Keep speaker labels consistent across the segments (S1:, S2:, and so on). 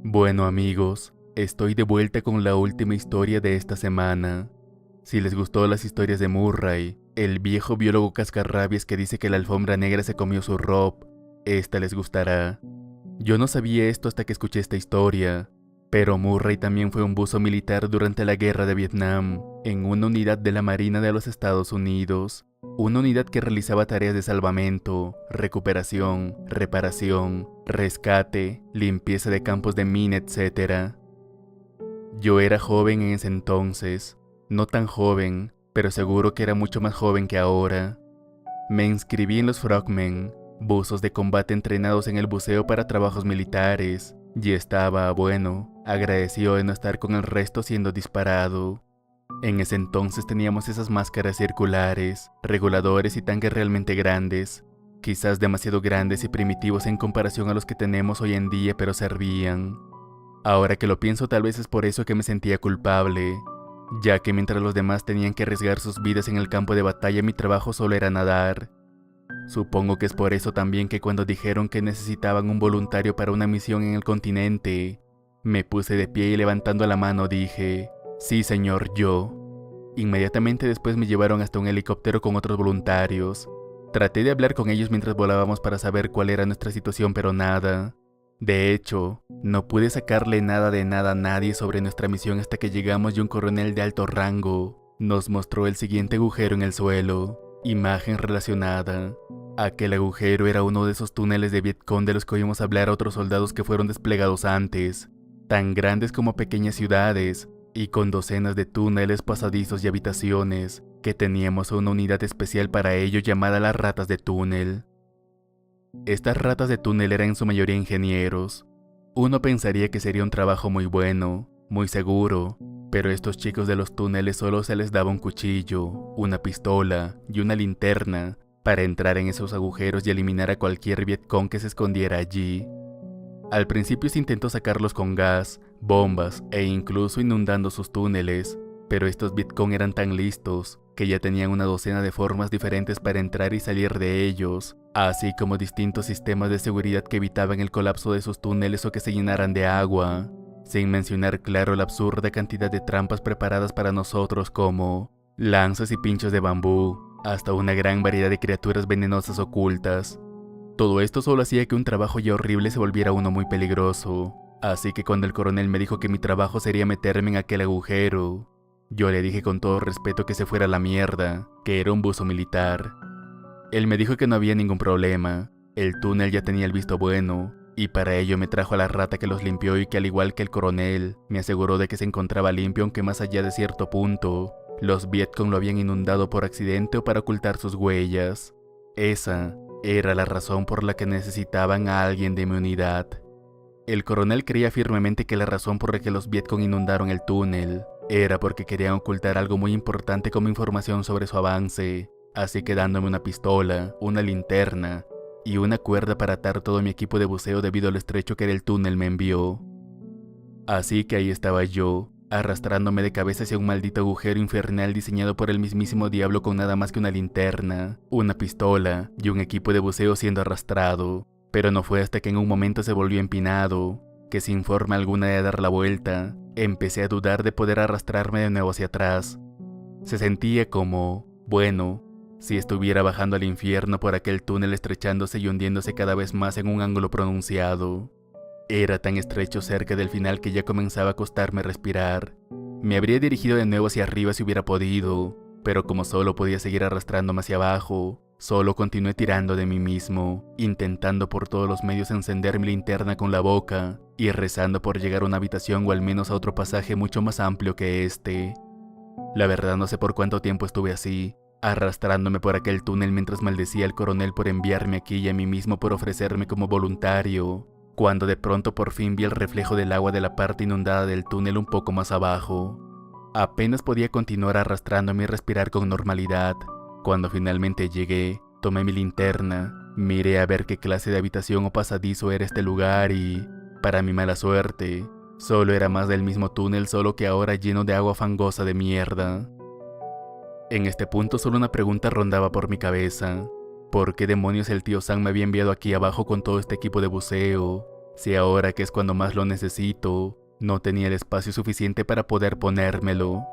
S1: Bueno amigos, estoy de vuelta con la última historia de esta semana. Si les gustó las historias de Murray, el viejo biólogo cascarrabias que dice que la alfombra negra se comió su ropa, esta les gustará. Yo no sabía esto hasta que escuché esta historia, pero Murray también fue un buzo militar durante la guerra de Vietnam, en una unidad de la Marina de los Estados Unidos. Una unidad que realizaba tareas de salvamento, recuperación, reparación, rescate, limpieza de campos de mina, etc. Yo era joven en ese entonces, no tan joven, pero seguro que era mucho más joven que ahora. Me inscribí en los Frogmen, buzos de combate entrenados en el buceo para trabajos militares, y estaba, bueno, agradecido de no estar con el resto siendo disparado. En ese entonces teníamos esas máscaras circulares, reguladores y tanques realmente grandes, quizás demasiado grandes y primitivos en comparación a los que tenemos hoy en día, pero servían. Ahora que lo pienso, tal vez es por eso que me sentía culpable, ya que mientras los demás tenían que arriesgar sus vidas en el campo de batalla, mi trabajo solo era nadar. Supongo que es por eso también que cuando dijeron que necesitaban un voluntario para una misión en el continente, me puse de pie y levantando la mano dije: sí señor, yo. Inmediatamente después me llevaron hasta un helicóptero con otros voluntarios. Traté de hablar con ellos mientras volábamos para saber cuál era nuestra situación, pero nada. De hecho, no pude sacarle nada de nada a nadie sobre nuestra misión hasta que llegamos y un coronel de alto rango nos mostró el siguiente agujero en el suelo. Imagen relacionada. Aquel agujero era uno de esos túneles de Vietcong de los que oímos hablar a otros soldados que fueron desplegados antes, tan grandes como pequeñas ciudades, y con docenas de túneles, pasadizos y habitaciones, que teníamos una unidad especial para ello llamada las ratas de túnel. Estas ratas de túnel eran en su mayoría ingenieros. Uno pensaría que sería un trabajo muy bueno, muy seguro, pero estos chicos de los túneles solo se les daba un cuchillo, una pistola y una linterna para entrar en esos agujeros y eliminar a cualquier Vietcong que se escondiera allí. Al principio se intentó sacarlos con gas, bombas e incluso inundando sus túneles, pero estos Vietcong eran tan listos que ya tenían una docena de formas diferentes para entrar y salir de ellos, así como distintos sistemas de seguridad que evitaban el colapso de sus túneles o que se llenaran de agua, sin mencionar claro la absurda cantidad de trampas preparadas para nosotros como lanzas y pinchos de bambú, hasta una gran variedad de criaturas venenosas ocultas. Todo esto solo hacía que un trabajo ya horrible se volviera uno muy peligroso, así que cuando el coronel me dijo que mi trabajo sería meterme en aquel agujero, yo le dije con todo respeto que se fuera a la mierda, que era un buzo militar. Él me dijo que no había ningún problema, el túnel ya tenía el visto bueno, y para ello me trajo a la rata que los limpió y que al igual que el coronel, me aseguró de que se encontraba limpio aunque más allá de cierto punto, los Vietcong lo habían inundado por accidente o para ocultar sus huellas. Esa era la razón por la que necesitaban a alguien de mi unidad. El coronel creía firmemente que la razón por la que los Vietcong inundaron el túnel era porque querían ocultar algo muy importante como información sobre su avance, así que dándome una pistola, una linterna y una cuerda para atar todo mi equipo de buceo debido al estrecho que era el túnel me envió. Así que ahí estaba yo, arrastrándome de cabeza hacia un maldito agujero infernal diseñado por el mismísimo diablo con nada más que una linterna, una pistola y un equipo de buceo siendo arrastrado. Pero no fue hasta que en un momento se volvió empinado, que sin forma alguna de dar la vuelta, empecé a dudar de poder arrastrarme de nuevo hacia atrás. Se sentía como, bueno, si estuviera bajando al infierno por aquel túnel estrechándose y hundiéndose cada vez más en un ángulo pronunciado. Era tan estrecho cerca del final que ya comenzaba a costarme respirar. Me habría dirigido de nuevo hacia arriba si hubiera podido, pero como solo podía seguir arrastrándome hacia abajo, solo continué tirando de mí mismo, intentando por todos los medios encender mi linterna con la boca y rezando por llegar a una habitación o al menos a otro pasaje mucho más amplio que este. La verdad no sé por cuánto tiempo estuve así, arrastrándome por aquel túnel mientras maldecía al coronel por enviarme aquí y a mí mismo por ofrecerme como voluntario, cuando de pronto por fin vi el reflejo del agua de la parte inundada del túnel un poco más abajo. Apenas podía continuar arrastrándome y respirar con normalidad. Cuando finalmente llegué, tomé mi linterna, miré a ver qué clase de habitación o pasadizo era este lugar y, para mi mala suerte, solo era más del mismo túnel, solo que ahora lleno de agua fangosa de mierda. En este punto solo una pregunta rondaba por mi cabeza. ¿Por qué demonios el tío Sam me había enviado aquí abajo con todo este equipo de buceo, Si ahora que es cuando más lo necesito, no tenía el espacio suficiente para poder ponérmelo.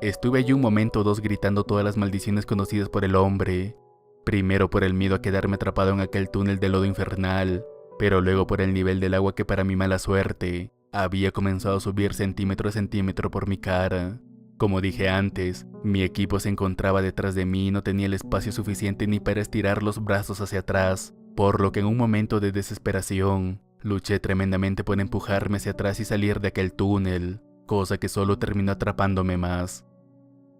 S1: Estuve allí un momento o dos gritando todas las maldiciones conocidas por el hombre. Primero por el miedo a quedarme atrapado en aquel túnel de lodo infernal, pero luego por el nivel del agua que para mi mala suerte había comenzado a subir centímetro a centímetro por mi cara. Como dije antes, mi equipo se encontraba detrás de mí y no tenía el espacio suficiente ni para estirar los brazos hacia atrás, por lo que en un momento de desesperación, luché tremendamente por empujarme hacia atrás y salir de aquel túnel, cosa que solo terminó atrapándome más.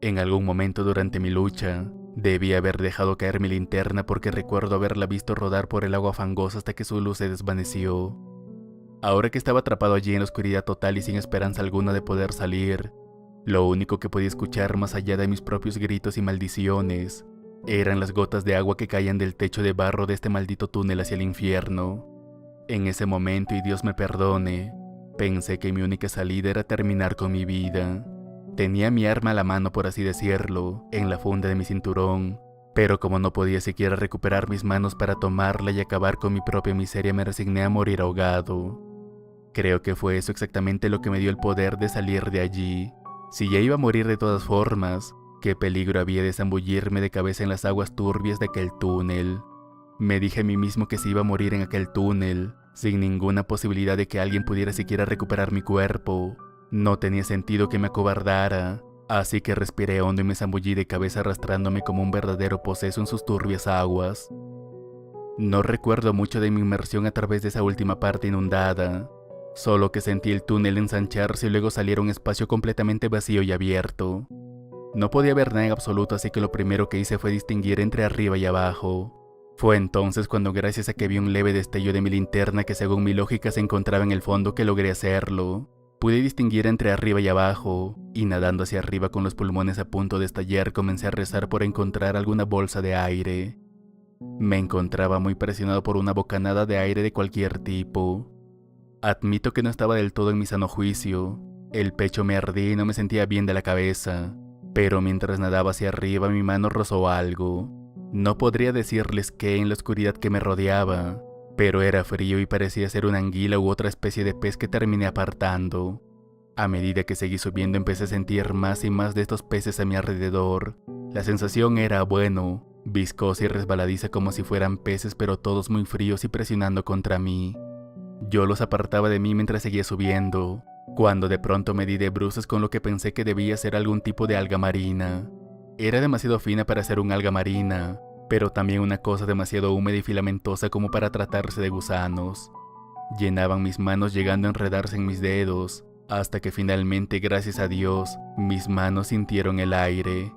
S1: En algún momento durante mi lucha, debí haber dejado caer mi linterna porque recuerdo haberla visto rodar por el agua fangosa hasta que su luz se desvaneció. Ahora que estaba atrapado allí en la oscuridad total y sin esperanza alguna de poder salir, lo único que podía escuchar más allá de mis propios gritos y maldiciones eran las gotas de agua que caían del techo de barro de este maldito túnel hacia el infierno. En ese momento, y Dios me perdone, pensé que mi única salida era terminar con mi vida. Tenía mi arma a la mano, por así decirlo, en la funda de mi cinturón, pero como no podía siquiera recuperar mis manos para tomarla y acabar con mi propia miseria, me resigné a morir ahogado. Creo que fue eso exactamente lo que me dio el poder de salir de allí. Si ya iba a morir de todas formas, qué peligro había de zambullirme de cabeza en las aguas turbias de aquel túnel. Me dije a mí mismo que si iba a morir en aquel túnel, sin ninguna posibilidad de que alguien pudiera siquiera recuperar mi cuerpo, no tenía sentido que me acobardara, así que respiré hondo y me zambullí de cabeza arrastrándome como un verdadero poseso en sus turbias aguas. No recuerdo mucho de mi inmersión a través de esa última parte inundada, solo que sentí el túnel ensancharse y luego salir a un espacio completamente vacío y abierto. No podía ver nada en absoluto, así que lo primero que hice fue distinguir entre arriba y abajo. Fue entonces cuando, gracias a que vi un leve destello de mi linterna que según mi lógica se encontraba en el fondo, que logré hacerlo. Pude distinguir entre arriba y abajo, y nadando hacia arriba con los pulmones a punto de estallar, comencé a rezar por encontrar alguna bolsa de aire. Me encontraba muy presionado por una bocanada de aire de cualquier tipo. Admito que no estaba del todo en mi sano juicio. El pecho me ardía y no me sentía bien de la cabeza, pero mientras nadaba hacia arriba mi mano rozó algo. No podría decirles qué en la oscuridad que me rodeaba, pero era frío y parecía ser una anguila u otra especie de pez que terminé apartando. A medida que seguí subiendo empecé a sentir más y más de estos peces a mi alrededor. La sensación era, bueno, viscosa y resbaladiza como si fueran peces, pero todos muy fríos y presionando contra mí. Yo los apartaba de mí mientras seguía subiendo, cuando de pronto me di de bruces con lo que pensé que debía ser algún tipo de alga marina. Era demasiado fina para ser un alga marina, pero también una cosa demasiado húmeda y filamentosa como para tratarse de gusanos. Llenaban mis manos llegando a enredarse en mis dedos, hasta que finalmente, gracias a Dios, mis manos sintieron el aire.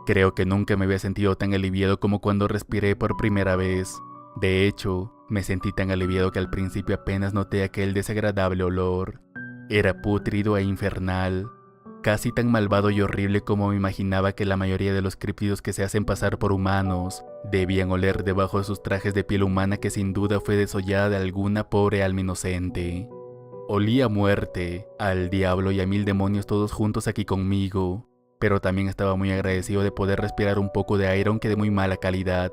S1: Creo que nunca me había sentido tan aliviado como cuando respiré por primera vez. De hecho, me sentí tan aliviado que al principio apenas noté aquel desagradable olor. Era pútrido e infernal, casi tan malvado y horrible como me imaginaba que la mayoría de los críptidos que se hacen pasar por humanos debían oler debajo de sus trajes de piel humana, que sin duda fue desollada de alguna pobre alma inocente. Olía a muerte, al diablo y a 1000 demonios todos juntos aquí conmigo, pero también estaba muy agradecido de poder respirar un poco de aire, aunque de muy mala calidad.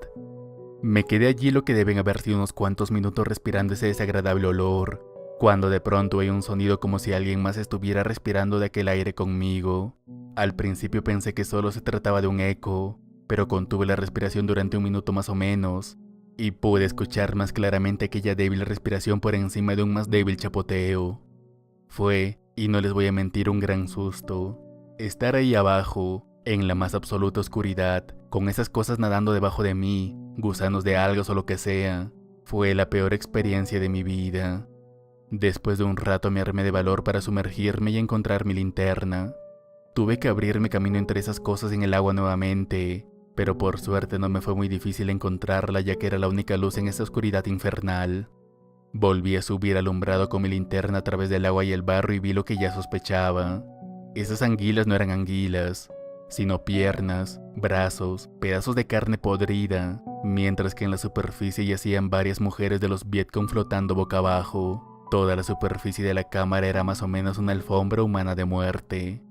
S1: Me quedé allí lo que deben haber sido unos cuantos minutos respirando ese desagradable olor, cuando de pronto oí un sonido como si alguien más estuviera respirando de aquel aire conmigo. Al principio pensé que solo se trataba de un eco, pero contuve la respiración durante un minuto más o menos, y pude escuchar más claramente aquella débil respiración por encima de un más débil chapoteo. Fue, y no les voy a mentir, un gran susto. Estar ahí abajo, en la más absoluta oscuridad, con esas cosas nadando debajo de mí, gusanos de algas o lo que sea, fue la peor experiencia de mi vida. Después de un rato me armé de valor para sumergirme y encontrar mi linterna. Tuve que abrirme camino entre esas cosas en el agua nuevamente, pero por suerte no me fue muy difícil encontrarla, ya que era la única luz en esa oscuridad infernal. Volví a subir alumbrado con mi linterna a través del agua y el barro y vi lo que ya sospechaba. Esas anguilas no eran anguilas, sino piernas, brazos, pedazos de carne podrida, mientras que en la superficie yacían varias mujeres de los Vietcong flotando boca abajo. Toda la superficie de la cámara era más o menos una alfombra humana de muerte.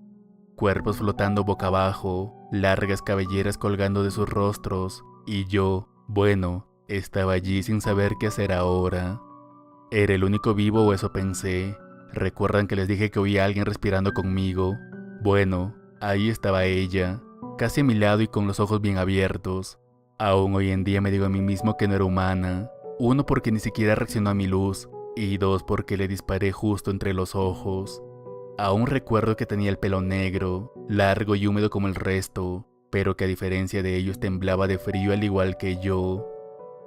S1: Cuerpos flotando boca abajo, largas cabelleras colgando de sus rostros, y yo, bueno, estaba allí sin saber qué hacer ahora. Era el único vivo o eso pensé. ¿Recuerdan que les dije que oía a alguien respirando conmigo? Bueno, ahí estaba ella, casi a mi lado y con los ojos bien abiertos. Aún hoy en día me digo a mí mismo que no era humana. 1, porque ni siquiera reaccionó a mi luz, y 2, porque le disparé justo entre los ojos. Aún recuerdo que tenía el pelo negro, largo y húmedo como el resto, pero que a diferencia de ellos temblaba de frío al igual que yo.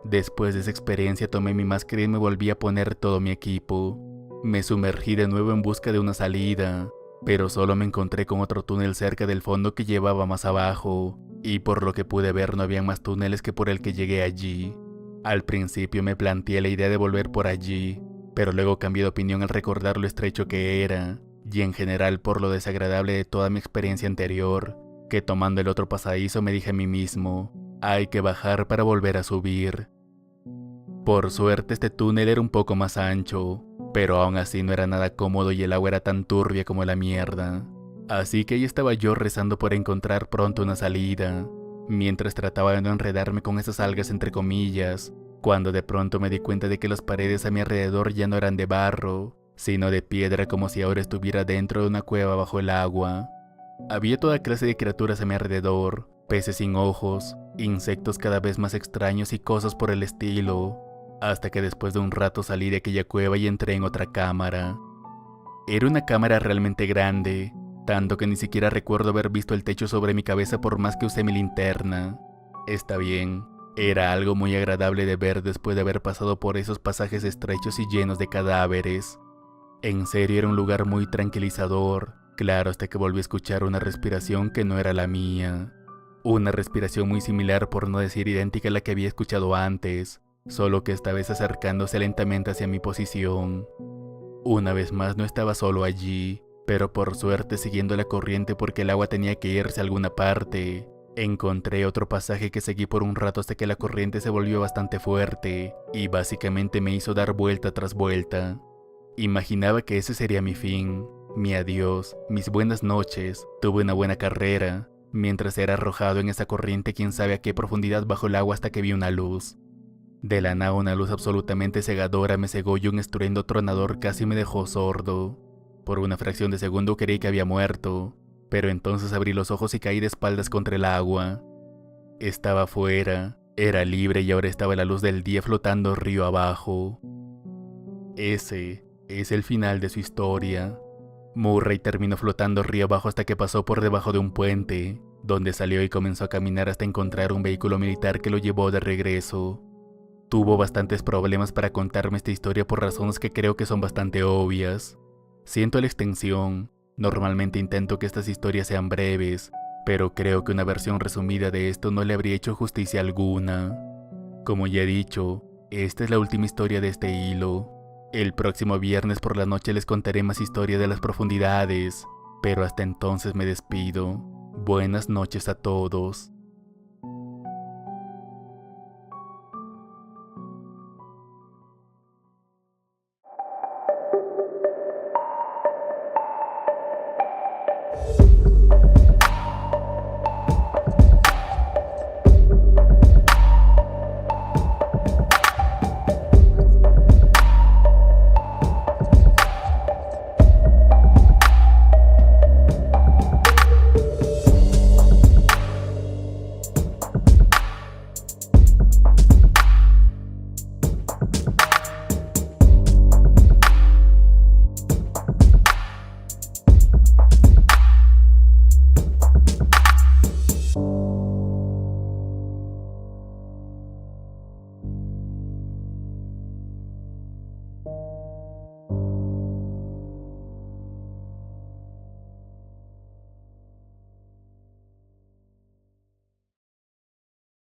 S1: Después de esa experiencia tomé mi máscara y me volví a poner todo mi equipo. Me sumergí de nuevo en busca de una salida, pero solo me encontré con otro túnel cerca del fondo que llevaba más abajo, y por lo que pude ver no había más túneles que por el que llegué allí. Al principio me planteé la idea de volver por allí, pero luego cambié de opinión al recordar lo estrecho que era, y en general por lo desagradable de toda mi experiencia anterior, que tomando el otro pasadizo me dije a mí mismo, hay que bajar para volver a subir. Por suerte este túnel era un poco más ancho, pero aún así no era nada cómodo y el agua era tan turbia como la mierda. Así que ahí estaba yo rezando por encontrar pronto una salida, mientras trataba de no enredarme con esas algas entre comillas, cuando de pronto me di cuenta de que las paredes a mi alrededor ya no eran de barro, sino de piedra como si ahora estuviera dentro de una cueva bajo el agua. Había toda clase de criaturas a mi alrededor, peces sin ojos, insectos cada vez más extraños y cosas por el estilo, hasta que después de un rato salí de aquella cueva y entré en otra cámara. Era una cámara realmente grande, tanto que ni siquiera recuerdo haber visto el techo sobre mi cabeza por más que usé mi linterna. Está bien, era algo muy agradable de ver después de haber pasado por esos pasajes estrechos y llenos de cadáveres. En serio era un lugar muy tranquilizador, claro, hasta que volví a escuchar una respiración que no era la mía. Una respiración muy similar, por no decir idéntica a la que había escuchado antes, solo que esta vez acercándose lentamente hacia mi posición. Una vez más no estaba solo allí, pero por suerte siguiendo la corriente porque el agua tenía que irse a alguna parte. Encontré otro pasaje que seguí por un rato hasta que la corriente se volvió bastante fuerte y básicamente me hizo dar vuelta tras vuelta. Imaginaba que ese sería mi fin, mi adiós, mis buenas noches, tuve una buena carrera, mientras era arrojado en esa corriente quién sabe a qué profundidad bajo el agua hasta que vi una luz. De la nada una luz absolutamente cegadora me cegó y un estruendo tronador casi me dejó sordo. Por una fracción de segundo creí que había muerto, pero entonces abrí los ojos y caí de espaldas contra el agua. Estaba afuera, era libre y ahora estaba la luz del día flotando río abajo. Ese es el final de su historia. Murray terminó flotando río abajo hasta que pasó por debajo de un puente, donde salió y comenzó a caminar hasta encontrar un vehículo militar que lo llevó de regreso. Tuvo bastantes problemas para contarme esta historia por razones que creo que son bastante obvias. Siento la extensión, normalmente intento que estas historias sean breves, pero creo que una versión resumida de esto no le habría hecho justicia alguna. Como ya he dicho, esta es la última historia de este hilo. El próximo viernes por la noche les contaré más historias de las profundidades, pero hasta entonces me despido. Buenas noches a todos.